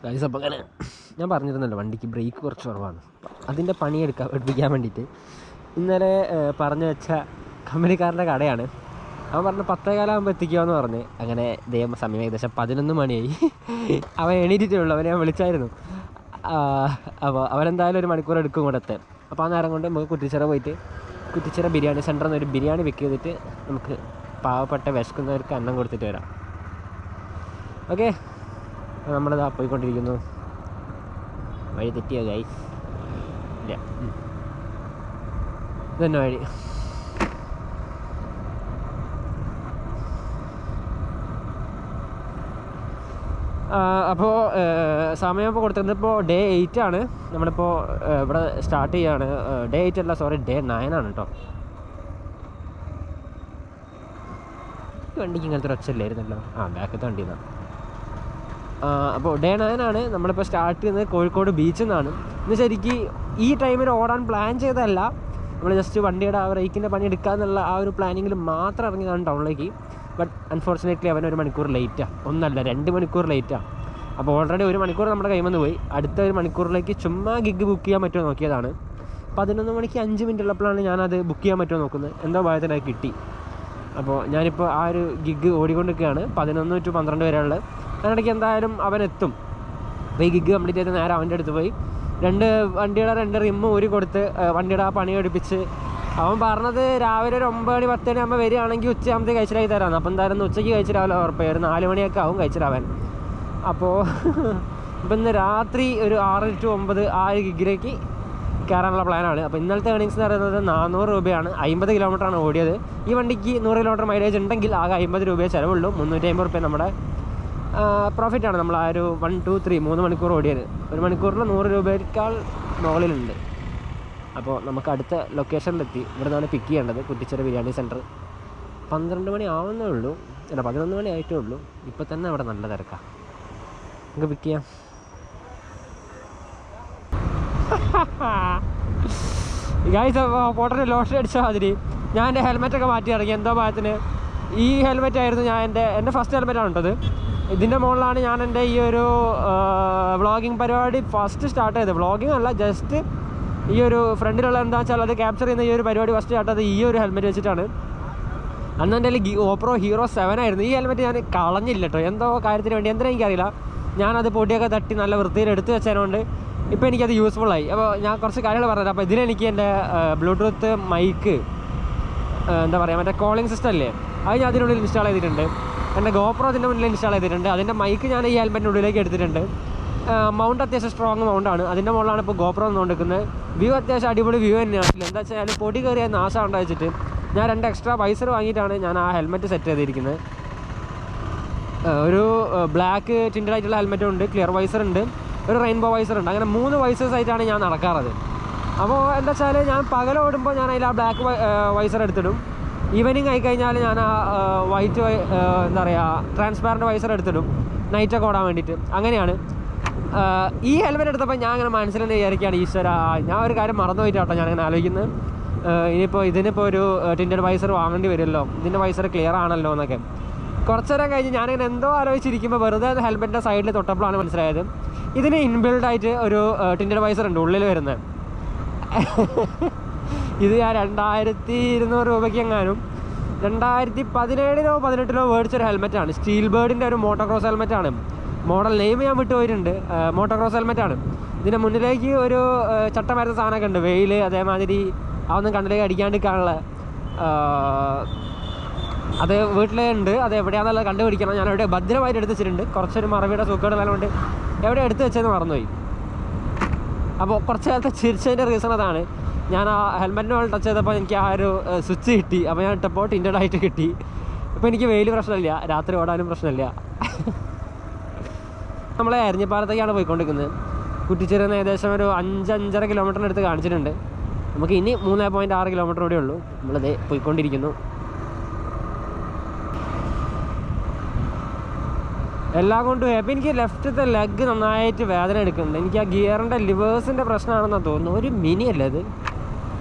Guys അപ്പോൾ അങ്ങനെ ഞാൻ പറഞ്ഞിരുന്നല്ലോ വണ്ടിക്ക് ബ്രേക്ക് കുറച്ച് കുറവാണ്. അതിൻ്റെ പഠിപ്പിക്കാൻ വേണ്ടിയിട്ട് ഇന്നലെ പറഞ്ഞു വെച്ച കമ്പനിക്കാരൻ്റെ കടയാണ്. അവൻ പറഞ്ഞ് 10:15 എത്തിക്കുമെന്ന് പറഞ്ഞ്. അങ്ങനെ സമയം ഏകദേശം 11 മണിയായി. അവൻ എണീറ്റിട്ടേ ഉള്ളൂ. അവനെ ഞാൻ വിളിച്ചായിരുന്നു. അപ്പോൾ അവനെന്തായാലും 1 മണിക്കൂർ എടുക്കും കൂടെ എത്താൻ. അപ്പോൾ ആ നേരം കൊണ്ട് നമുക്ക് കുറ്റിച്ചിറ പോയിട്ട് കുറ്റിച്ചിറ ബിരിയാണി സെൻ്ററിൽ നിന്ന് ഒരു ബിരിയാണി വെക്ക് ചെയ്തിട്ട് നമുക്ക് പാവപ്പെട്ട വിശക്കുന്നവർക്ക് അന്നം കൊടുത്തിട്ട് വരാം. ഓക്കെ, നമ്മളിതാ പോയിക്കൊണ്ടിരിക്കുന്നു. വഴി തെറ്റിയോ ഗൈസ്? ഇല്ല, ഇതന്നെ വഴി. അപ്പോൾ സമയം ഇപ്പോൾ കൊടുത്തിരുന്നത് ഇപ്പോൾ ഡേ 8 ആണ്. നമ്മളിപ്പോൾ ഇവിടെ സ്റ്റാർട്ട് ചെയ്യുകയാണ്. ഡേ 8 അല്ല, സോറി, ഡേ 9 ആണ് കേട്ടോ. വണ്ടിക്ക് ഇങ്ങനത്തെ ഒരു ഒച്ചയില്ലായിരുന്നല്ലോ. ബാക്കത്തെ വണ്ടി നിന്നാണ്. അപ്പോൾ ഡേ 9 ആണ്. നമ്മളിപ്പോൾ സ്റ്റാർട്ട് ചെയ്യുന്നത് കോഴിക്കോട് ബീച്ചിൽ നിന്നാണ്. ഇന്ന് ശരിക്കും ഈ ടൈമിൽ ഓടാൻ പ്ലാൻ ചെയ്തതല്ല. നമ്മൾ ജസ്റ്റ് വണ്ടിയുടെ ആ ബ്രേക്കിൻ്റെ പണി എടുക്കാമെന്നുള്ള ആ ഒരു പ്ലാനിങ്ങിൽ മാത്രം ഇറങ്ങിയതാണ് ടൗണിലേക്ക്. ബട്ട് അൺഫോർച്ചുനേറ്റ്ലി അവൻ 1 മണിക്കൂർ ലേറ്റാണ്. 1 അല്ല 2 മണിക്കൂർ ലേറ്റാണ്. അപ്പോൾ ഓൾറെഡി 1 മണിക്കൂർ നമ്മുടെ കൈയിൽ നിന്ന് പോയി. അടുത്ത 1 മണിക്കൂറിലേക്ക് ചുമ്മാ ഗിഗ് ബുക്ക് ചെയ്യാൻ പറ്റുമോ നോക്കിയതാണ്. 11 മണിക്ക് 5 മിനിറ്റ് ഉള്ളപ്പോഴാണ് ഞാനത് ബുക്ക് ചെയ്യാൻ പറ്റുമോ നോക്കുന്നത്. എന്തോ ഭാഗത്തിന് അത് കിട്ടി. അപ്പോൾ ഞാനിപ്പോൾ ആ ഒരു ഗിഗ് ഓടിക്കൊണ്ടിരിക്കുകയാണ്. 11 to 12 വരെയുള്ളത്. അതിനിടയ്ക്ക് എന്തായാലും അവനെത്തും. അപ്പോൾ ഈ ഗിഗ് കംപ്ലീറ്റ് ചെയ്ത് നേരെ അവൻ്റെ അടുത്ത് പോയി 2 വണ്ടിയുടെ 2 റിമ്മ് ഊരി കൊടുത്ത് വണ്ടിയുടെ ആ പണി എടുപ്പിച്ച്. അവൻ പറഞ്ഞത് രാവിലെ ഒരു 9 മണി 10 മണി ആകുമ്പോൾ വരികയാണെങ്കിൽ ഉച്ചയാകുമ്പോഴത്തേക്ക് കഴിച്ചിലായി തരാമെന്ന്. അപ്പോൾ എന്തായാലും ഉച്ചയ്ക്ക് കഴിച്ചിട്ടാവില്ല, ഉറപ്പായി ഒരു 4 മണിയൊക്കെ ആവും കഴിച്ചിട്ടാവാൻ. അപ്പോൾ ഇപ്പം ഇന്ന് രാത്രി ഒരു 6 to 9 ആ ഒരു ഗിഗിലേക്ക് കയറാനുള്ള പ്ലാനാണ്. അപ്പോൾ ഇന്നലത്തെ ഏണിങ്സ് എന്ന് പറയുന്നത് 400 രൂപയാണ്. 50 കിലോമീറ്ററാണ് ഓടിയത്. ഈ വണ്ടിക്ക് 100 കിലോമീറ്റർ മൈലേജ് ഉണ്ടെങ്കിൽ ആകെ 50 രൂപയെ ചിലവുള്ളൂ. 350 രൂപ നമ്മുടെ പ്രോഫിറ്റാണ്. നമ്മൾ ആ ഒരു 1 2 3 3 മണിക്കൂർ ഓടിയത്. 1 മണിക്കൂറിൽ 100 രൂപയേക്കാൾ മുകളിലുണ്ട്. അപ്പോൾ നമുക്ക് അടുത്ത ലൊക്കേഷനിലെത്തി. ഇവിടെ നിന്നാണ് പിക്ക് ചെയ്യേണ്ടത്, കുറ്റിച്ചിറ ബിരിയാണി സെൻറ്റർ. 12 മണി ആവുന്നേ ഉള്ളൂ, അല്ല 11 മണി ആയിട്ടേ ഉള്ളൂ. ഇപ്പോൾ തന്നെ അവിടെ നല്ല തിരക്കാണ്. നമുക്ക് പിക്ക് ചെയ്യാം. ഗൈസ്, ഫോട്ടോന് ലോഷൻ അടിച്ച മാതിരി ഞാൻ എൻ്റെ ഹെൽമെറ്റൊക്കെ മാറ്റി ഇറങ്ങി. എന്തോ ഭാഗത്തിന് ഈ ഹെൽമെറ്റ് ആയിരുന്നു എൻ്റെ ഫസ്റ്റ് ഹെൽമെറ്റാണ് കേട്ടത്. ഇതിൻ്റെ മുകളിലാണ് ഞാൻ എൻ്റെ ഈ ഒരു വ്ളോഗിങ് പരിപാടി ഫസ്റ്റ് സ്റ്റാർട്ട് ചെയ്തത്. വ്ളോഗിങ് അല്ല, ജസ്റ്റ് ഈ ഒരു ഫ്രണ്ടിലുള്ള എന്താ വെച്ചാൽ അത് ക്യാപ്ചർ ചെയ്യുന്ന ഈ ഒരു പരിപാടി ഫസ്റ്റ് സ്റ്റാർട്ട് ചെയ്തത് ഈ ഒരു ഹെൽമെറ്റ് വെച്ചിട്ടാണ്. അന്ന് എൻ്റെ GoPro Hero 7 ആയിരുന്നു. ഈ ഹെൽമെറ്റ് ഞാൻ കളഞ്ഞില്ല കേട്ടോ, എന്തോ കാര്യത്തിന് വേണ്ടി. എന്തിനാ എനിക്കറിയില്ല. ഞാനത് പൊടിയൊക്കെ തട്ടി നല്ല വൃത്തിയിൽ എടുത്ത് വെച്ചതുകൊണ്ട് ഇപ്പോൾ എനിക്കത് യൂസ്ഫുള്ളായി. അപ്പോൾ ഞാൻ കുറച്ച് കാര്യങ്ങൾ പറഞ്ഞത്. അപ്പോൾ ഇതിലെനിക്ക് എൻ്റെ ബ്ലൂടൂത്ത് മൈക്ക്, എന്താ പറയുക, മറ്റേ കോളിംഗ് സിസ്റ്റം അല്ലേ, അത് ഞാൻ അതിനുള്ളിൽ ഇൻസ്റ്റാൾ ചെയ്തിട്ടുണ്ട്. എൻ്റെ GoPro അതിൻ്റെ മുന്നിൽ ഇൻസ്റ്റാൾ ചെയ്തിട്ടുണ്ട്. അതിൻ്റെ മൈക്ക് ഞാൻ ഈ ഹെൽമെറ്റിൻ്റെ ഉള്ളിലേക്ക് എടുത്തിട്ടുണ്ട്. മൗണ്ട് അത്യാവശ്യം സ്ട്രോങ് മൗണ്ടാണ്. അതിൻ്റെ മുകളിലാണ് ഇപ്പോൾ GoPro നിന്നുകൊണ്ടിരിക്കുന്നത്. വ്യൂ അത്യാവശ്യം അടിപൊളി വ്യൂ തന്നെയാണ്. എന്താ വെച്ചാൽ പൊടി കയറിയ നാശം ഉണ്ടായിച്ചിട്ട് ഞാൻ 2 എക്സ്ട്രാ വൈസർ വാങ്ങിയിട്ടാണ് ഞാൻ ആ ഹെൽമെറ്റ് സെറ്റ് ചെയ്തിരിക്കുന്നത്. ഒരു ബ്ലാക്ക് ടിൻഡഡ് ആയിട്ടുള്ള ഹെൽമെറ്റും ഉണ്ട്, ക്ലിയർ വൈസർ ഉണ്ട്, ഒരു റെയിൻബോ വൈസർ ഉണ്ട്. അങ്ങനെ 3 വൈസേഴ്സ് ആയിട്ടാണ് ഞാൻ നടക്കാറത്. അപ്പോൾ എന്താ വെച്ചാൽ ഞാൻ പകലോടുമ്പോൾ ഞാൻ അതിൽ ആ ബ്ലാക്ക് വൈസർ എടുത്തിടും. ഈവനിങ് ആയിക്കഴിഞ്ഞാൽ ഞാൻ ആ വൈറ്റ് എന്താ പറയുക ട്രാൻസ്പാരൻറ്റ് വൈസർ എടുത്തിടും നൈറ്റൊക്കെ ഓടാൻ വേണ്ടിയിട്ട്. അങ്ങനെയാണ്. ഈ ഹെൽമെറ്റ് എടുത്തപ്പോൾ ഞാൻ അങ്ങനെ മനസ്സിൽ തന്നെ വിചാരിക്കുകയാണ്, ഈശ്വര ഞാൻ ഒരു കാര്യം മറന്നു പോയിട്ടാട്ടോ ഞാനങ്ങനെ ആലോചിക്കുന്നത്. ഇനിയിപ്പോൾ ഇതിനിപ്പോൾ ഒരു ടിൻഡഡ് വൈസർ വാങ്ങേണ്ടി വരുമല്ലോ, ഇതിൻ്റെ വൈസർ ക്ലിയർ ആണല്ലോ എന്നൊക്കെ. കുറച്ച് നേരം കഴിഞ്ഞ് ഞാനിങ്ങനെ എന്തോ ആലോചിച്ചിരിക്കുമ്പോൾ വെറുതെ ഹെൽമെറ്റിൻ്റെ സൈഡിൽ തൊട്ടപ്പോഴാണ് മനസ്സിലായത് ഇതിന് ഇൻബിൽഡായിട്ട് ഒരു ടിൻഡഡ് വൈസർ ഉണ്ട് ഉള്ളിൽ വരുന്നത്. ഇത് ഞാൻ 2200 രൂപയ്ക്ക് എങ്ങാനും 2017 18 മേടിച്ചൊരു ഹെൽമെറ്റാണ്. സ്റ്റീൽ ബേർഡിൻ്റെ ഒരു മോട്ടോക്രോസ് ഹെൽമെറ്റാണ്. മോഡൽ നെയിം ഞാൻ വിട്ടുപോയിട്ടുണ്ട്. മോട്ടോക്രോസ് ഹെൽമെറ്റാണ്. ഇതിൻ്റെ മുന്നിലേക്ക് ഒരു ചട്ടമരത്തെ സാധനമൊക്കെ ഉണ്ട്, വെയിൽ അതേമാതിരി അതൊന്നും കണ്ണിലേക്ക് അടിക്കാണ്ടിരിക്കാനുള്ള. അത് വീട്ടിലേ ഉണ്ട്. അത് എവിടെയാണെന്നുള്ളത് കണ്ടുപിടിക്കണം. ഞാൻ എവിടെ ഭദ്രമായിട്ട് എടുത്ത് വെച്ചിട്ടുണ്ട്. കുറച്ചൊരു മറവിയുടെ സൂക്കേടുള്ളതുകൊണ്ട് എവിടെ എടുത്ത് വെച്ചതെന്ന് മറന്നുപോയി. അപ്പോൾ കുറച്ച് കാലത്തെ ചിരിച്ചതിൻ്റെ റീസൺ അതാണ്. ഞാൻ ആ ഹെൽമെറ്റിന് മുകളിൽ ടച്ച് ചെയ്തപ്പോൾ എനിക്ക് ആ ഒരു സ്വിച്ച് കിട്ടി. അപ്പോൾ ഞാൻ ഇട്ടപ്പോൾ ടിൻഡഡ് ആയിട്ട് കിട്ടി. ഇപ്പോൾ എനിക്ക് വെയിൽ പ്രശ്നമില്ല, രാത്രി ഓടാനും പ്രശ്നമില്ല. നമ്മളെ എരഞ്ഞിപ്പാലത്തേക്കാണ് പോയിക്കൊണ്ടിരിക്കുന്നത്. കുറ്റിച്ചിറയിൽ നിന്ന് ഏകദേശം ഒരു 5-5.5 കിലോമീറ്ററിനടുത്ത് കാണിച്ചിട്ടുണ്ട്. നമുക്ക് ഇനി 3.6 കിലോമീറ്റർ കൂടെ ഉള്ളൂ. നമ്മളത് പോയിക്കൊണ്ടിരിക്കുന്നു. എല്ലാം കൊണ്ടും അപ്പോൾ എനിക്ക് ലെഫ്റ്റത്തെ ലെഗ് നന്നായിട്ട് വേദന എടുക്കുന്നുണ്ട്. എനിക്ക് ആ ഗിയറിൻ്റെ ലിവേഴ്സിൻ്റെ പ്രശ്നമാണെന്നാണ് തോന്നുന്നു. ഒരു മിനി അല്ലേ അത്?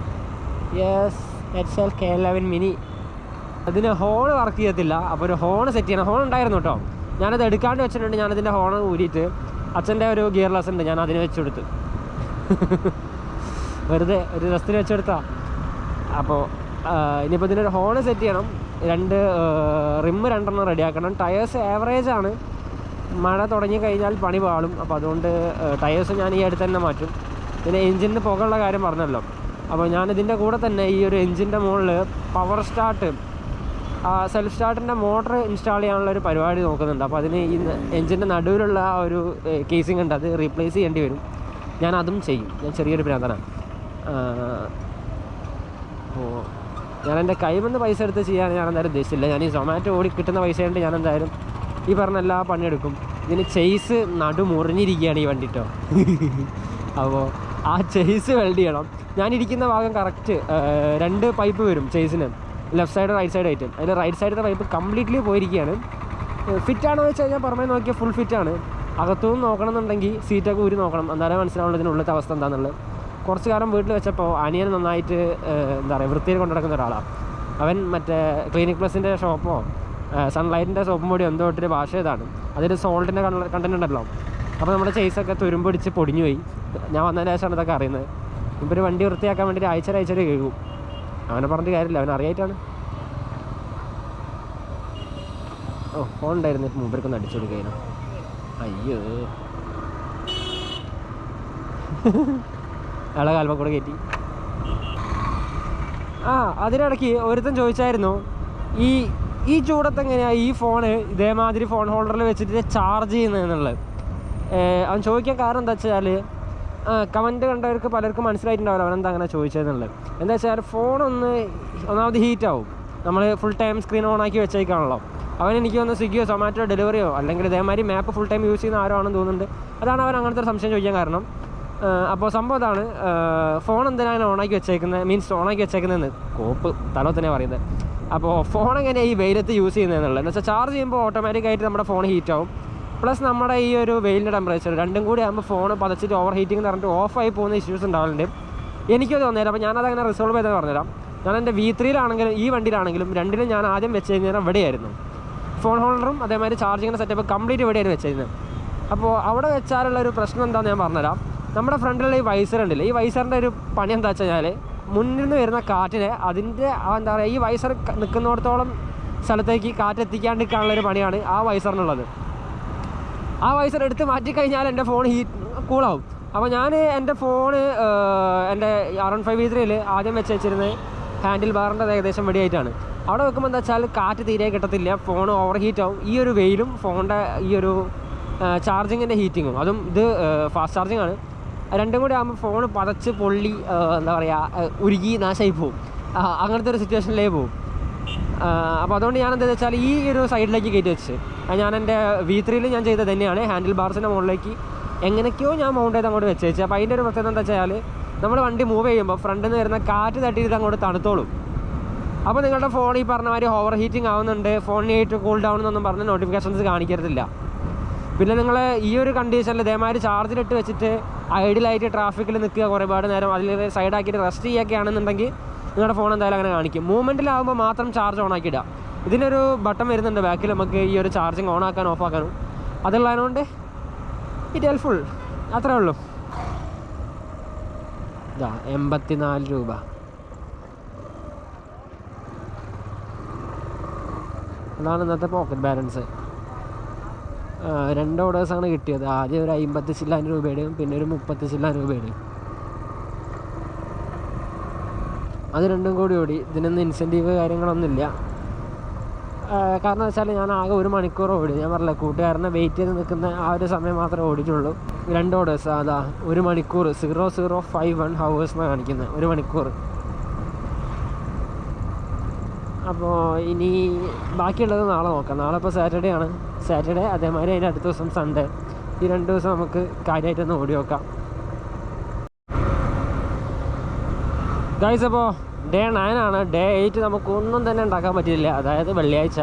Yes, HL K11 mini. അതിന് ഹോൺ വർക്ക് ചെയ്യത്തില്ല. അപ്പോൾ ഒരു ഹോൺ സെറ്റ് ചെയ്യണം. ഹോൺ ഉണ്ടായിരുന്നു കേട്ടോ, ഞാനത് എടുക്കാണ്ട് വെച്ചിട്ടുണ്ട്. ഞാനതിൻ്റെ ഹോൺ ഊരിയിട്ട് അച്ഛൻ്റെ ഒരു ഗിയർലെസ് ഉണ്ട്, ഞാൻ അതിന് വെച്ചെടുത്ത്. വെറുതെ ഒരു രസത്തിന് വെച്ചെടുത്താ. അപ്പോൾ ഇനിയിപ്പോൾ ഇതിനൊരു ഹോണ് സെറ്റ് ചെയ്യണം, 2 റിമ്മ് 2 റെഡിയാക്കണം. ടയേഴ്സ് ആവറേജാണ്, മഴ തുടങ്ങി കഴിഞ്ഞാൽ പണി പാളും. അപ്പോൾ അതുകൊണ്ട് ടയേഴ്സ് ഞാൻ ഈ അടുത്ത് തന്നെ മാറ്റും. പിന്നെ എഞ്ചിൻ്റെ പുകയുള്ള കാര്യം പറഞ്ഞല്ലോ, അപ്പോൾ ഞാനിതിൻ്റെ കൂടെ തന്നെ ഈ ഒരു എഞ്ചിൻ്റെ മുകളിൽ പവർ സ്റ്റാർട്ട്, സെൽഫ് സ്റ്റാർട്ടിൻ്റെ മോട്ടർ ഇൻസ്റ്റാൾ ചെയ്യാനുള്ള ഒരു പരിപാടി നോക്കുന്നുണ്ട്. അപ്പോൾ അതിന് ഈ എഞ്ചിൻ്റെ നടുവിലുള്ള ആ ഒരു കേസിംഗ് ഉണ്ട്, അത് റീപ്ലേസ് ചെയ്യേണ്ടി വരും. ഞാൻ അതും ചെയ്യും. ഞാൻ ചെറിയൊരു പ്രാന്തനാണ്. അപ്പോൾ ഞാൻ എൻ്റെ കൈമെന്ന് പൈസ എടുത്ത് ചെയ്യാൻ ഞാൻ എന്തായാലും ഉദ്ദേശിച്ചില്ല. ഞാൻ ഈ സൊമാറ്റോ ഓടി കിട്ടുന്ന പൈസ കൊണ്ട് ഞാൻ എന്തായാലും ഈ പറഞ്ഞ എല്ലാ പണിയെടുക്കും. ഇതിന് ചെയ്സ് മുറിഞ്ഞിരിക്കുകയാണ് ഈ വണ്ടി കേട്ടോ. അപ്പോൾ ആ ചെയ്സ് വെൽഡ് ചെയ്യണം. ഞാനിരിക്കുന്ന ഭാഗം കറക്റ്റ് 2 പൈപ്പ് വരും ചെയ്സിന്, ലെഫ്റ്റ് സൈഡ് റൈറ്റ് സൈഡ് ആയിട്ട്. അതിൽ റൈറ്റ് സൈഡിലെ പൈപ്പ് കംപ്ലീറ്റ്ലി പോയിരിക്കുകയാണ്. ഫിറ്റാണോ എന്ന് വെച്ച് കഴിഞ്ഞാൽ പുറമേ നോക്കിയാൽ ഫുൾ ഫിറ്റാണ്. അകത്തുനിന്ന് നോക്കണമെന്നുണ്ടെങ്കിൽ സീറ്റൊക്കെ ഊരി നോക്കണം, എന്നാലേ മനസ്സിലാവുള്ളൂ ഇതിനുള്ളത്തെ അവസ്ഥ എന്താണെന്നുള്ളത്. കുറച്ച് കാലം വീട്ടിൽ വെച്ചപ്പോൾ അനിയൻ നന്നായിട്ട് എന്താ പറയുക വൃത്തിയിൽ കൊണ്ടു നടക്കുന്ന ഒരാളാണ്. അവൻ മറ്റേ ക്ലിനിക് പ്ലസിൻ്റെ ഷോപ്പോ സൺലൈറ്റിൻ്റെ സോപ്പും പൊടി എന്തോ ഇട്ടൊരു ഭാഷ ഇതാണ്, അതിൽ സോൾട്ടിൻ്റെ കണ്ടൻറ് ഉണ്ടല്ലോ. അപ്പോൾ നമ്മുടെ ചെയ്സൊക്കെ തുരുമ്പടിച്ച് പൊടിഞ്ഞു പോയി. ഞാൻ വന്നതിന് ശേഷമാണ് ഇതൊക്കെ അറിയുന്നത്. ഇപ്പോൾ ഒരു വണ്ടി വൃത്തിയാക്കാൻ വേണ്ടി ആഴ്ച കേൾക്കും. അവനെ പറഞ്ഞിട്ട് കാര്യമില്ല, അവൻ അറിയായിട്ടാണ്. ഫോൺ ഉണ്ടായിരുന്നു, മുമ്പിലേക്കൊന്ന് അടിച്ചു കൊടുക്കുകയാണ്. അയ്യോ, അയാളെ കാൽമ കൂടെ കയറ്റി. അതിനിടയ്ക്ക് ഒരുത്തൻ ചോദിച്ചായിരുന്നു ഈ ചൂടത്ത് എങ്ങനെയാണ് ഈ ഫോണ് ഇതേമാതിരി ഫോൺ ഹോൾഡറിൽ വെച്ചിട്ട് ചാർജ് ചെയ്യുന്നതെന്നുള്ളത്. അവൻ ചോദിക്കാൻ കാരണം എന്താ വെച്ചാൽ കമൻറ്റ് കണ്ടവർക്ക് പലർക്കും മനസ്സിലായിട്ടുണ്ടാവില്ല അവനെന്താ അങ്ങനെ ചോദിച്ചതെന്നുള്ളത്. എന്താ വെച്ചാൽ ഒന്നാമത് ഹീറ്റാവും, നമ്മൾ ഫുൾ ടൈം സ്ക്രീൻ ഓൺ ആക്കി വെച്ചേക്കാണല്ലോ. എനിക്ക് തോന്നുന്നു സ്വിഗ്ഗിയോ സൊമാറ്റോ ഡെലിവറിയോ അല്ലെങ്കിൽ ഇതേമാതിരി മാപ്പ് ഫുൾ ടൈം യൂസ് ചെയ്യുന്ന ആരോ ആണെന്ന് തോന്നുന്നുണ്ട്. അതാണ് അവൻ അങ്ങനത്തെ ഒരു സംശയം ചോദിക്കാൻ കാരണം. അപ്പോൾ സംഭവം ഇതാണ്, ഫോൺ എന്തിനാണ് ഓണാക്കി വെച്ചേക്കുന്നത്, മീൻസ് ഓണാക്കി വെച്ചേക്കുന്നതെന്ന് കോപ്പ് തലോ തന്നെ പറയുന്നത്. അപ്പോൾ ഫോൺ എങ്ങനെയാണ് ഈ വെയിലത്ത് യൂസ് ചെയ്യുന്നതെന്നുള്ളത് എന്ന് വെച്ചാൽ ചാർജ് ചെയ്യുമ്പോൾ ഓട്ടോമാറ്റിക്കായിട്ട് നമ്മുടെ ഫോൺ ഹീറ്റാവും. പ്ലസ് നമ്മുടെ ഈ ഒരു വെയിലിൻ്റെ ടെമ്പറേച്ചർ രണ്ടും കൂടി ആകുമ്പോൾ ഫോൺ പതച്ചിട്ട് ഓവർ ഹീറ്റിംഗ് എന്ന് പറഞ്ഞിട്ട് ഓഫായി പോകുന്ന ഇഷ്യൂസ് ഉണ്ടാവുന്നുണ്ട്. എനിക്കത് തോന്നിയത്. അപ്പോൾ ഞാനതങ്ങനെ റിസോൾവ് ചെയ്തെന്ന് പറഞ്ഞുതരാം. ഞാൻ എൻ്റെ V3-ലാണെങ്കിലും ഈ വണ്ടിയിലാണെങ്കിലും രണ്ടിലും ഞാൻ ആദ്യം വെച്ച് കഴിഞ്ഞാൽ ഇവിടെയായിരുന്നു ഫോൺ ഹോൾഡറും അതേമാതിരി ചാർജിങ്ങിൻ്റെ സെറ്റപ്പ് കംപ്ലീറ്റ് ഇവിടെയായിരുന്നു വെച്ചിരുന്നത്. അപ്പോൾ അവിടെ വെച്ചാലുള്ള ഒരു പ്രശ്നം എന്താണെന്ന് ഞാൻ പറഞ്ഞുതരാം. നമ്മുടെ ഫ്രണ്ടിലുള്ള ഈ വൈസർ ഉണ്ടല്ലോ, ഈ വൈസറിൻ്റെ ഒരു പണി എന്താ വെച്ച് കഴിഞ്ഞാൽ മുന്നിൽ നിന്ന് വരുന്ന കാറ്റിനെ അതിൻ്റെ എന്താ പറയുക ഈ വൈസർ നിൽക്കുന്നിടത്തോളം സ്ഥലത്തേക്ക് കാറ്റെത്തിക്കാണ്ട് നിൽക്കാനുള്ളൊരു പണിയാണ് ആ വൈസറിനുള്ളത്. ആ വൈസർ എടുത്ത് മാറ്റിക്കഴിഞ്ഞാൽ എൻ്റെ ഫോൺ കൂളാവും. അപ്പോൾ ഞാൻ എൻ്റെ ഫോണ് എൻ്റെ R15 V3-ൽ ആദ്യം വെച്ചിരുന്നത് ഹാൻഡിൽ ബാറിൻ്റെ ഏകദേശം വെടിയായിട്ടാണ്. അവിടെ വെക്കുമ്പോൾ എന്താ വെച്ചാൽ കാറ്റ് തീരെ കിട്ടത്തില്ല, ഫോൺ ഓവർ ഹീറ്റാവും. ഈ ഒരു വെയിലും ഫോണിൻ്റെ ഈ ഒരു ചാർജിങ്ങിൻ്റെ ഹീറ്റിങ്ങും, അതും ഇത് ഫാസ്റ്റ് ചാർജിങ് ആണ്, രണ്ടും കൂടി ആകുമ്പോൾ ഫോൺ പതച്ച് പൊള്ളി എന്താ പറയുക ഉരുകി നാശമായി പോവും. അങ്ങനത്തെ ഒരു സിറ്റുവേഷനിലേക്ക് പോവും. അപ്പോൾ അതുകൊണ്ട് ഞാൻ എന്താ വെച്ചാൽ ഈ ഒരു സൈഡിലേക്ക് കയറ്റി വെച്ച് ഞാൻ എൻ്റെ V3-ൽ ഞാൻ ചെയ്തത് തന്നെയാണ്. ഹാൻഡിൽ ബാർസിൻ്റെ മുകളിലേക്ക് എങ്ങനെയൊക്കെയോ ഞാൻ മൗണ്ട് ചെയ്ത് അങ്ങോട്ട് വെച്ച്. അപ്പോൾ അതിൻ്റെ ഒരു പ്രത്യേകത എന്താ വെച്ചാൽ നമ്മൾ വണ്ടി മൂവ് ചെയ്യുമ്പോൾ ഫ്രണ്ടിൽ നിന്ന് വരുന്ന കാറ്റ് തട്ടിയിട്ട് അങ്ങോട്ട് തണുത്തോളും. അപ്പോൾ നിങ്ങളുടെ ഫോൺ ഈ പറഞ്ഞ മാതിരി ഓവർ ഹീറ്റിംഗ് ആവുന്നുണ്ട്, ഫോണിനായിട്ട് കൂൾ ഡൗൺ എന്നൊന്നും പറഞ്ഞ് നോട്ടിഫിക്കേഷൻസ് കാണിക്കരുതില്ല. പിന്നെ നിങ്ങൾ ഈ ഒരു കണ്ടീഷനിൽ ഇതേമാതിരി ചാർജിലിട്ട് വെച്ചിട്ട് ഐഡിയലായിട്ട് ട്രാഫിക്കിൽ നിൽക്കുക ഒരുപാട് നേരം, അതിൽ സൈഡാക്കിയിട്ട് റെസ്റ്റ് ചെയ്യുകയാണെന്നുണ്ടെങ്കിൽ നിങ്ങളുടെ ഫോൺ എന്തായാലും അങ്ങനെ കാണിക്കും. മൂവ്മെൻറ്റിലാകുമ്പോൾ മാത്രം ചാർജ് ഓൺ ആക്കിയിടുക. ഇതിനൊരു ബട്ടൺ വരുന്നുണ്ട് ബാക്കിൽ, നമുക്ക് ഈ ഒരു ചാർജിങ് ഓൺ ആക്കാനും ഓഫ് ആക്കാനും. അതുള്ളതിനോണ്ട് ഇറ്റ് ഹെൽപ്ഫുൾ. അത്രേ ഉള്ളൂ. ഇതാ 84 രൂപ. അതാണ് ഇന്നത്തെ പോക്കറ്റ് ബാലൻസ്. 2 ഓർഡേഴ്സാണ് കിട്ടിയത്. ആദ്യം ഒരു 50 ചില്ലാൻ രൂപയുടെയും പിന്നെ ഒരു 30 ചില്ലാൻ രൂപയുടെയും. അത് രണ്ടും കൂടി ഓടി. ഇതിനൊന്നും ഇൻസെൻറ്റീവ് കാര്യങ്ങളൊന്നുമില്ല. കാരണം വെച്ചാൽ ഞാൻ ആകെ 1 മണിക്കൂർ ഓടി. ഞാൻ പറഞ്ഞില്ല, കൂട്ടുകാരനെ വെയിറ്റ് ചെയ്ത് നിൽക്കുന്ന ആ ഒരു സമയം മാത്രമേ ഓടിയിട്ടുള്ളൂ. 2 ഓർഡേഴ്സ്, അതാ 1 മണിക്കൂർ 0051 hours എന്നാണ് കാണിക്കുന്നത്, 1 മണിക്കൂർ. അപ്പോൾ ഇനി ബാക്കിയുള്ളത് നാളെ നോക്കാം. നാളെ ഇപ്പോൾ സാറ്റർഡേ ആണ്. സാറ്റർഡേ അതേമാതിരി അതിൻ്റെ അടുത്ത ദിവസം സൺഡേ. ഈ 2 ദിവസം നമുക്ക് കാര്യമായിട്ടൊന്ന് ഓടി നോക്കാം. ഗൈസ്, അപ്പോൾ ഡേ 9 ആണ്. ഡേ 8 നമുക്കൊന്നും തന്നെ ഉണ്ടാക്കാൻ പറ്റിയില്ല. അതായത് വെള്ളിയാഴ്ച,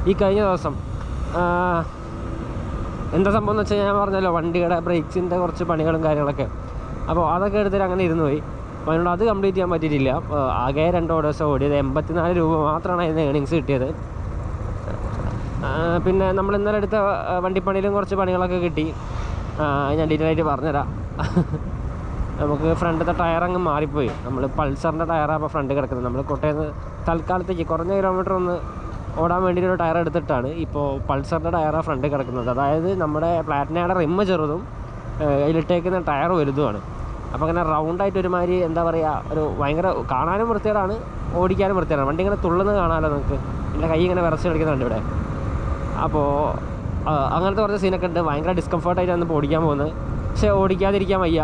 ഈ കഴിഞ്ഞ ദിവസം. എന്താ സംഭവം എന്ന് വെച്ചാൽ ഞാൻ പറഞ്ഞല്ലോ, വണ്ടിയുടെ ബ്രേക്സിൻ്റെ കുറച്ച് പണികളും കാര്യങ്ങളൊക്കെ. അപ്പോൾ അതൊക്കെ എടുത്തിട്ട് അങ്ങനെ ഇരുന്ന് പോയി. അപ്പോൾ അതിനോട് അത് കംപ്ലീറ്റ് ചെയ്യാൻ പറ്റിയിട്ടില്ല. ആകെ 2 ഓർഡേഴ്സ് ഓടിയത്. 84 രൂപ മാത്രമാണ് അതിന് ഏണിങ്സ് കിട്ടിയത്. പിന്നെ നമ്മൾ ഇന്നലെ എടുത്ത വണ്ടിപ്പണിയിലും കുറച്ച് പണികളൊക്കെ കിട്ടി. ഞാൻ ഡീറ്റെയിൽ ആയിട്ട് പറഞ്ഞുതരാം. നമുക്ക് ഫ്രണ്ടിലത്തെ ടയർ അങ്ങ് മാറിപ്പോയി. നമ്മൾ പൾസറിൻ്റെ ടയറാണ് അപ്പോൾ ഫ്രണ്ട് കിടക്കുന്നത്. നമ്മൾ കോട്ടയത്ത് തൽക്കാലത്തേക്ക് കുറഞ്ഞ കിലോമീറ്റർ ഒന്ന് ഓടാൻ വേണ്ടി ഒരു ടയർ എടുത്തിട്ടാണ് ഇപ്പോൾ പൾസറിൻ്റെ ടയറാണ് ഫ്രണ്ട് കിടക്കുന്നത്. അതായത് നമ്മുടെ പ്ലാറ്റിനയുടെ റിമ്മ് ചെറുതും അതിലിട്ടേക്കുന്ന ടയർ വലുതുമാണ്. അപ്പോൾ അങ്ങനെ റൗണ്ടായിട്ട് ഒരുമാതിരി എന്താ പറയുക, ഒരു ഭയങ്കര കാണാനും വൃത്തികേടാണ്, ഓടിക്കാനും വൃത്തികേടാണ്. വണ്ടി ഇങ്ങനെ തുള്ളുന്നത് കാണാമല്ലോ നിങ്ങൾക്ക്. എൻ്റെ കൈ ഇങ്ങനെ വിറച്ച് കളിക്കുന്നുണ്ട് ഇവിടെ. അപ്പോൾ അങ്ങനത്തെ കുറച്ച് സീനൊക്കെ ഉണ്ട്. ഭയങ്കര ഡിസ്കംഫർട്ടായിട്ടാണ് ഇപ്പോൾ ഓടിക്കാൻ പോകുന്നത്. പക്ഷേ ഓടിക്കാതിരിക്കാൻ വയ്യ.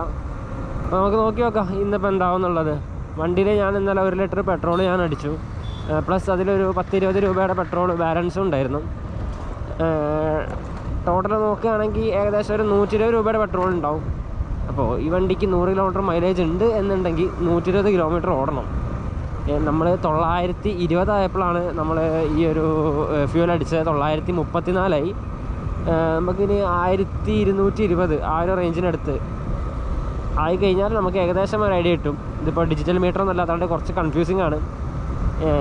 അപ്പോൾ നമുക്ക് നോക്കി നോക്കാം ഇന്നിപ്പോൾ എന്താവും എന്നുള്ളത്. വണ്ടിയിൽ ഞാൻ ഇന്നലെ 1 ലിറ്റർ പെട്രോൾ ഞാൻ അടിച്ചു. പ്ലസ് അതിലൊരു 10-20 രൂപയുടെ പെട്രോൾ ബാലൻസും ഉണ്ടായിരുന്നു. ടോട്ടൽ നോക്കുകയാണെങ്കിൽ ഏകദേശം ഒരു 120 രൂപയുടെ പെട്രോൾ ഉണ്ടാവും. അപ്പോൾ ഈ വണ്ടിക്ക് 100 കിലോമീറ്റർ മൈലേജ് ഉണ്ട് എന്നുണ്ടെങ്കിൽ 120 കിലോമീറ്റർ ഓടണം. നമ്മൾ 920 ആയപ്പോഴാണ് നമ്മൾ ഈ ഒരു ഫ്യൂൽ അടിച്ചത്. 934 നമുക്കിനി 1220 ആ ഒരു റേഞ്ചിനടുത്ത് ആയിക്കഴിഞ്ഞാൽ നമുക്ക് ഏകദേശം ഒരു ഐഡിയ കിട്ടും. ഇതിപ്പോൾ ഡിജിറ്റൽ മീറ്റർ ഒന്നും അല്ലാത്തതുകൊണ്ട് കുറച്ച് കൺഫ്യൂസിങ് ആണ്.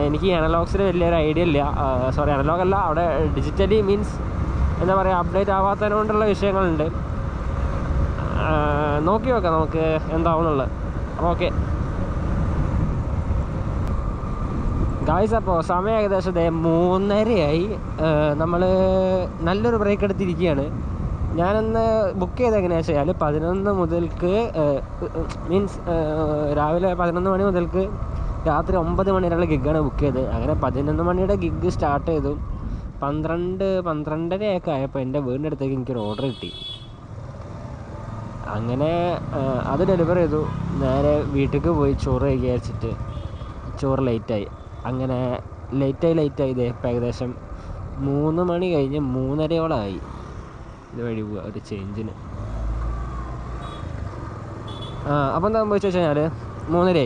എനിക്ക് അനലോഗ്സിൽ വലിയൊരു ഐഡിയ ഇല്ല. സോറി, അനലോഗ് അല്ല, അവിടെ ഡിജിറ്റലി മീൻസ് എന്താ പറയുക, അപ്ഡേറ്റ് ആവാത്തതിനെ കൊണ്ടുള്ള വിഷയങ്ങളുണ്ട്. നോക്കി നോക്കാം നമുക്ക് എന്താവുന്നുള്ളത്. ഓക്കെ ഗായ്സ്, അപ്പോൾ സമയം ഏകദേശം 3:30 നമ്മൾ നല്ലൊരു ബ്രേക്ക് എടുത്തിരിക്കുകയാണ്. ഞാനന്ന് ബുക്ക് ചെയ്ത് എങ്ങനെയാണെന്ന് വെച്ചാൽ 11 മുതൽക്ക് മീൻസ് രാവിലെ 11 മണി മുതൽക്ക് രാത്രി 9 മണി വരെയുള്ള ഗിഗാണ് ബുക്ക് ചെയ്തത്. അങ്ങനെ 11 മണിയുടെ ഗിഗ് സ്റ്റാർട്ട് ചെയ്തു. 12-12:30 ആയപ്പോൾ എൻ്റെ വീടിൻ്റെ അടുത്തേക്ക് എനിക്കൊരു ഓർഡർ കിട്ടി. അങ്ങനെ അത് ഡെലിവർ ചെയ്തു. നേരെ വീട്ടിലേക്ക് പോയി ചോറ് കഴിക്കുക വെച്ചിട്ട് ചോറ് ലേറ്റായി. അങ്ങനെ ലേറ്റായി ഇതേ ഇപ്പം ഏകദേശം 3 മണി കഴിഞ്ഞ് 3:30 ഇത് വഴി പോവുക ഒരു ചേഞ്ചിന്. അപ്പോൾ എന്താ സംഭവിച്ചു വെച്ച് കഴിഞ്ഞാൽ 3:30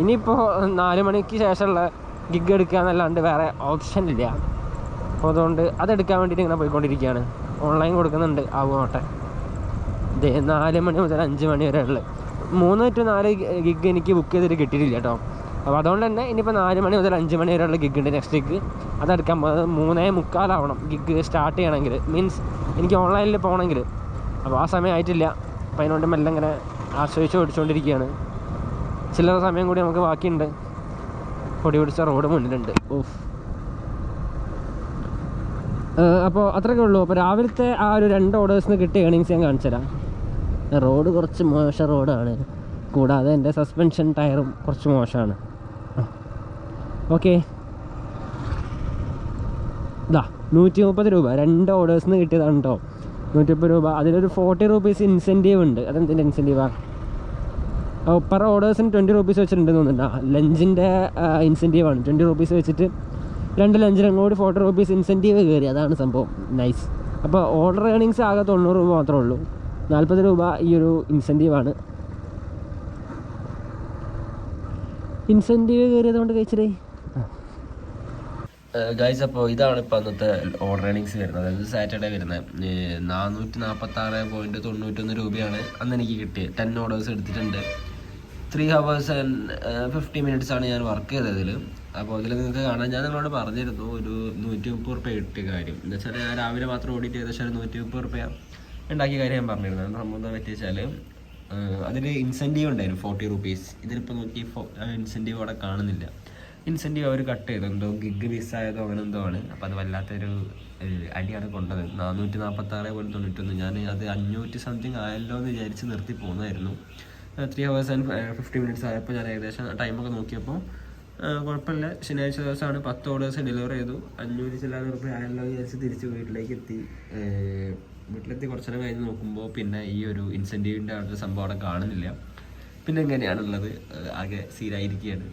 ഇനിയിപ്പോൾ 4 മണിക്ക് ശേഷമുള്ള ഗിഗ് എടുക്കുക എന്നല്ലാണ്ട് വേറെ ഓപ്ഷൻ ഇല്ല. അപ്പോൾ അതുകൊണ്ട് അതെടുക്കാൻ വേണ്ടിയിട്ട് ഇങ്ങനെ പോയിക്കൊണ്ടിരിക്കുകയാണ്. ഓൺലൈൻ കൊടുക്കുന്നുണ്ട്, ആവുമോട്ടെ. ഇതേ 4 മണി മുതൽ 5 മണി വരെ ഉള്ളത് 3 to 4 ഗിഗ് എനിക്ക് ബുക്ക് ചെയ്തിട്ട് കിട്ടിയിട്ടില്ല കേട്ടോ. അപ്പോൾ അതുകൊണ്ട് തന്നെ ഇനിയിപ്പോൾ 4 മണി മുതൽ 5 മണി വരെയുള്ള ഗിഗ് ഉണ്ട് നെക്സ്റ്റ് ഗിഗ്. അതെടുക്കാൻ 3:45 ഗിഗ് സ്റ്റാർട്ട് ചെയ്യണമെങ്കിൽ, മീൻസ് എനിക്ക് ഓൺലൈനിൽ പോകണമെങ്കിൽ. അപ്പോൾ ആ സമയം ആയിട്ടില്ല. അപ്പോൾ അതിനുകൊണ്ട് മെല്ലെ ഇങ്ങനെ ആശ്രയിച്ച് ഓടിച്ചുകൊണ്ടിരിക്കുകയാണ്. ചില്ലറ സമയം കൂടി നമുക്ക് ബാക്കിയുണ്ട്. പൊടി പിടിച്ച റോഡ് മുന്നിലുണ്ട്. അപ്പോൾ അത്രയൊക്കെ ഉള്ളൂ. അപ്പോൾ രാവിലത്തെ ആ ഒരു 2 ഓർഡേഴ്സിന് കിട്ടിയ ഏണിങ്സ് ഞാൻ കാണിച്ചു തരാം. റോഡ് കുറച്ച് മോശം റോഡാണ്, കൂടാതെ എൻ്റെ സസ്പെൻഷൻ ടയറും കുറച്ച് മോശമാണ്. ഓക്കെ, ഇതാ 130 രൂപ 2 ഓർഡേഴ്സിന് കിട്ടിയതാണ് കേട്ടോ. 130 രൂപ. അതിലൊരു 40 രൂപീസ് ഇൻസെൻറ്റീവ് ഉണ്ട്. അതെന്തിൻ്റെ ഇൻസെൻറ്റീവാണ്? പെർ ഓർഡേഴ്സിന് 20 രൂപീസ് വെച്ചിട്ടുണ്ടെന്ന് തോന്നുന്നുണ്ട്. ലഞ്ചിൻ്റെ ഇൻസെൻറ്റീവാണ് 20 രൂപീസ് വെച്ചിട്ട്. 2 ലഞ്ചിനും കൂടി 40 രൂപീസ് ഇൻസെൻറ്റീവ് കയറി. അതാണ് സംഭവം. നൈസ്. അപ്പോൾ ഓർഡർ ഏണിങ്സ് ആകെ 90 രൂപ മാത്രമേ ഉള്ളൂ. 40 രൂപ ഈ ഒരു ഇൻസെൻറ്റീവാണ്. ഇൻസെൻറ്റീവ് കയറിയതുകൊണ്ട് കഴിച്ചിട്ടേ ഗൈസ്. അപ്പോൾ ഇതാണ് ഇപ്പോൾ അന്നത്തെ ഓർഡർ ഏണിങ്സ് വരുന്നത്. അതായത് സാറ്റർഡേ വരുന്നത് 446.91 രൂപയാണ് അന്ന് എനിക്ക് കിട്ടിയത്. 10 ഓർഡേഴ്സ് എടുത്തിട്ടുണ്ട്. 3 hours and 50 minutes ആണ് ഞാൻ വർക്ക് ചെയ്തതിൽ. അപ്പോൾ അതിൽ നിങ്ങൾക്ക് കാണാൻ ഞാൻ നിങ്ങളോട് പറഞ്ഞിരുന്നു ഒരു 130 രൂപ കിട്ടിയ കാര്യം. എന്ന് വെച്ചാൽ ഞാൻ രാവിലെ മാത്രം ഓടിയിട്ട് ഏകദേശം ഒരു 130 രൂപ ഉണ്ടാക്കിയ കാര്യം ഞാൻ പറഞ്ഞിരുന്നു. സംഭവം എന്താ പറ്റിയെച്ചാൽ അതിൽ ഇൻസെൻറ്റീവ് ഉണ്ടായിരുന്നു 40 രൂപീസ്. ഇതിലിപ്പോൾ നോക്കി ഇൻസെൻറ്റീവ് അവിടെ കാണുന്നില്ല. ഇൻസെൻറ്റീവ് അവർ കട്ട് ചെയ്തു. എന്തോ ഗിഗ് മിസ്സായതോ അങ്ങനെ എന്തോ ആണ്. അപ്പോൾ അത് വല്ലാത്തൊരു അടിയാണ് കൊണ്ടത്. 446.91. ഞാൻ അത് 500 സംതിങ് ആയല്ലോ എന്ന് വിചാരിച്ച് നിർത്തി പോകുന്നതായിരുന്നു. 3 hours and 50 minutes ആയപ്പോൾ ഞാൻ ഏകദേശം ടൈമൊക്കെ നോക്കിയപ്പോൾ കുഴപ്പമില്ല. ശനിയാഴ്ച ദിവസമാണ് 10 ഓർഡേഴ്സ് ഡെലിവർ ചെയ്തു. 500 ചില രൂപ ആയല്ലോ എന്ന് വിചാരിച്ച് തിരിച്ച് വീട്ടിലേക്ക് എത്തി. വീട്ടിലെത്തി കുറച്ച് നേരം കഴിഞ്ഞ് നോക്കുമ്പോൾ പിന്നെ ഈ ഒരു ഇൻസെൻറ്റീവിൻ്റെ ആ ഒരു സംഭവം അവിടെ കാണുന്നില്ല. പിന്നെ എങ്ങനെയാണുള്ളത്, ആകെ സീനായിരിക്കുകയാണ്.